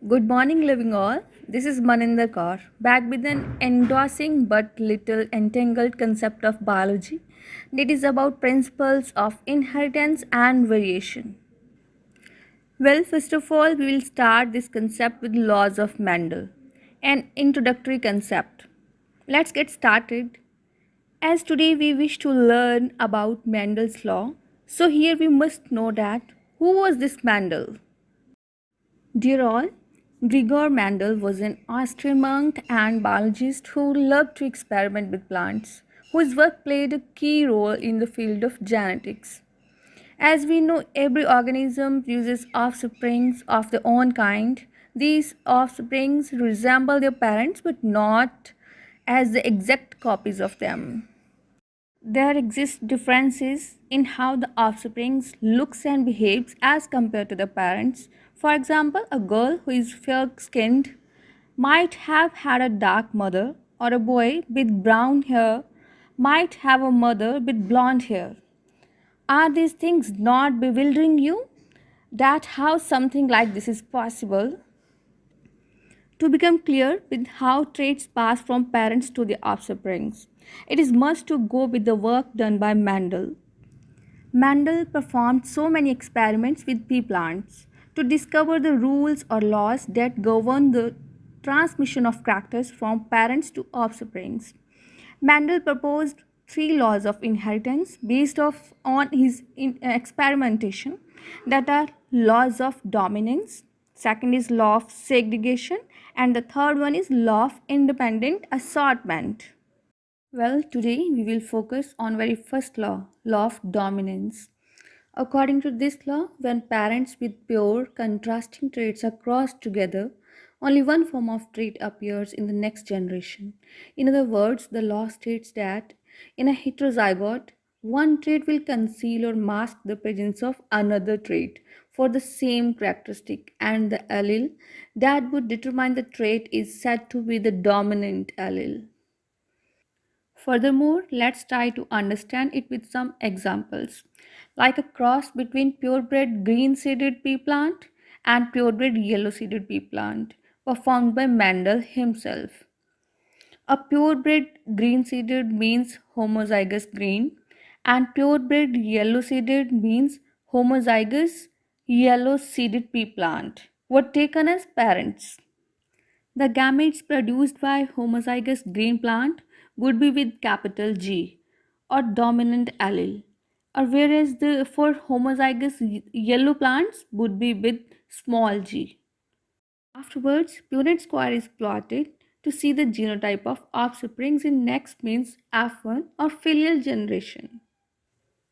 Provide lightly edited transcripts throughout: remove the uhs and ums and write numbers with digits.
Good morning, living all. This is Maninder Kaur, back with an endorsing but little entangled concept of biology that is about principles of inheritance and variation. Well, first of all, we will start this concept with laws of Mendel, an introductory concept. Let's get started. As today we wish to learn about Mendel's law, so here we must know that who was this Mendel? Dear all, Gregor Mendel was an Austrian monk and biologist who loved to experiment with plants, whose work played a key role in the field of genetics. As we know, every organism produces offsprings of their own kind. These offsprings resemble their parents but not as the exact copies of them. There exist differences in how the offspring looks and behaves as compared to the parents. For example, a girl who is fair skinned might have had a dark mother, or a boy with brown hair might have a mother with blonde hair. Are these things not bewildering you? That how something like this is possible? To become clear with how traits pass from parents to the offsprings, it is must to go with the work done by Mendel. Mendel performed so many experiments with pea plants to discover the rules or laws that govern the transmission of characters from parents to offsprings. Mendel proposed three laws of inheritance based on his experimentation, that are laws of dominance, second is law of segregation, and the third one is law of independent assortment. Well, today we will focus on very first law, law of dominance. According to this law, when parents with pure contrasting traits are crossed together, only one form of trait appears in the next generation. In other words, the law states that in a heterozygote, one trait will conceal or mask the presence of another trait for the same characteristic, and the allele that would determine the trait is said to be the dominant allele. Furthermore, let's try to understand it with some examples, like a cross between purebred green seeded pea plant and purebred yellow seeded pea plant, performed by Mendel himself. A purebred green seeded means homozygous green, and purebred yellow seeded means homozygous yellow seeded pea plant were taken as parents. The gametes produced by homozygous green plant would be with capital G or dominant allele, or whereas the for homozygous yellow plants would be with small g. Afterwards, Punnett square is plotted to see the genotype of offsprings in next means F1 or filial generation.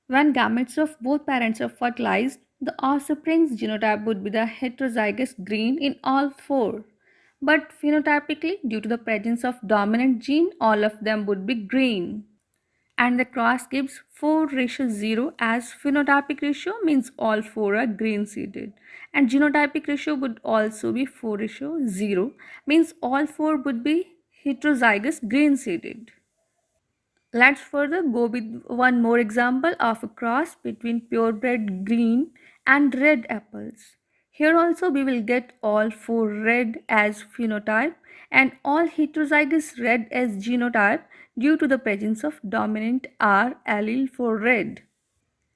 When gametes of both parents are fertilized, the offspring's genotype would be the heterozygous green in all four. But phenotypically, due to the presence of dominant gene, all of them would be green. And the cross gives 4 ratio 0, as phenotypic ratio means all four are green seeded. And genotypic ratio would also be 4 ratio 0, means all four would be heterozygous green seeded. Let's further go with one more example of a cross between purebred green and red apples. Here also we will get all four red as phenotype and all heterozygous red as genotype due to the presence of dominant R allele for red.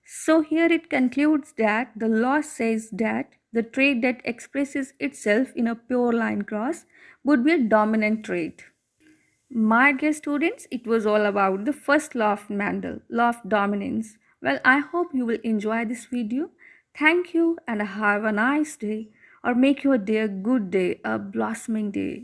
So here it concludes that the law says that the trait that expresses itself in a pure line cross would be a dominant trait. My dear students, it was all about the first law of Mendel, law of dominance. Well, I hope you will enjoy this video. Thank you and have a nice day, or make your day a good day, a blossoming day.